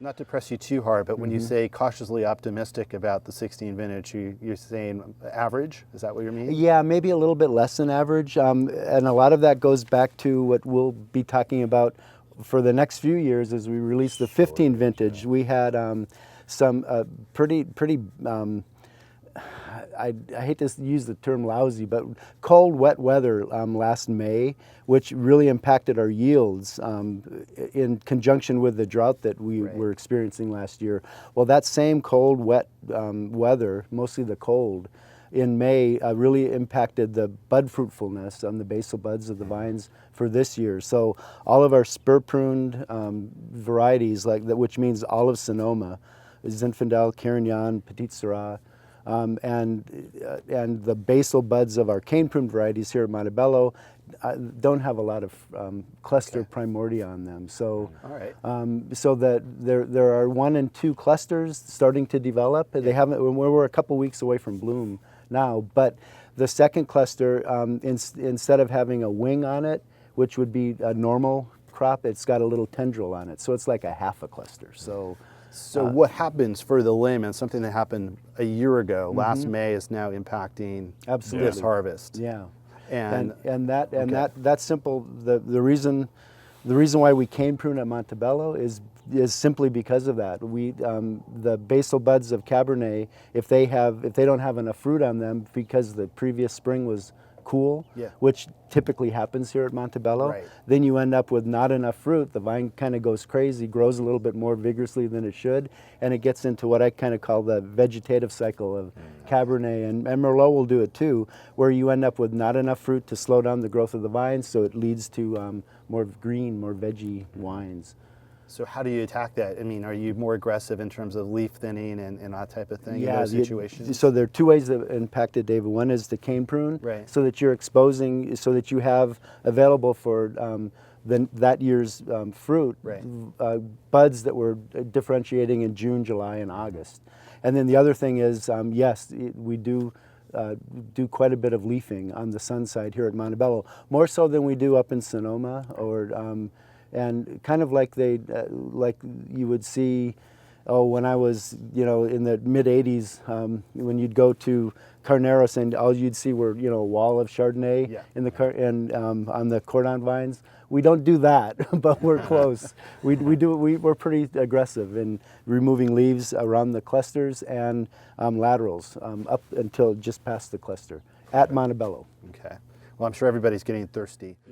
Not to press you too hard, but when you Mm-hmm. say cautiously optimistic about the 16 vintage, you're saying average? Is that what you mean? Yeah, maybe a little bit less than average, and a lot of that goes back to what we'll be talking about for the next few years as we release the 15 vintage. We had some pretty I hate to use the term lousy, but cold, wet weather last May, which really impacted our yields in conjunction with the drought that we were experiencing last year. Well, that same cold, wet weather, mostly the cold, in May really impacted the bud fruitfulness on the basal buds of the vines for this year. So all of our spur pruned varieties, like that, which means olive Sonoma, Zinfandel, Carignan, Petit Syrah, and the basal buds of our cane pruned varieties here at Montebello don't have a lot of cluster primordia on them. So, so that there are 1 and 2 clusters starting to develop. They haven't. We're a couple weeks away from bloom now, but the second cluster, instead of having a wing on it, which would be a normal crop, it's got a little tendril on it. So it's like a half a cluster. So what happens for the layman, something that happened a year ago, last May, is now impacting this harvest? Yeah. And that's simple. The reason why we cane prune at Montebello is simply because of that. The basal buds of Cabernet, if they don't have enough fruit on them because the previous spring was cool, which typically happens here at Montebello, then you end up with not enough fruit. The vine kind of goes crazy, grows a little bit more vigorously than it should, and it gets into what I kind of call the vegetative cycle of Cabernet, and Merlot will do it too, where you end up with not enough fruit to slow down the growth of the vines, so it leads to more green, more veggie wines. So how do you attack that? I mean, are you more aggressive in terms of leaf thinning and that type of thing in those situations? So there are 2 ways that impact it, David. One is the cane prune, so that you're exposing, so that you have available for that year's fruit, buds that were differentiating in June, July, and August. And then the other thing is, yes, we do quite a bit of leafing on the sun side here at Montebello, more so than we do up in Sonoma, or and kind of like like you would see, when I was, in the mid '80s, when you'd go to Carneros and all you'd see were, a wall of Chardonnay in the on the cordon vines. We don't do that, but we're close. We're pretty aggressive in removing leaves around the clusters and laterals up until just past the cluster at Montebello. Okay. Well, I'm sure everybody's getting thirsty.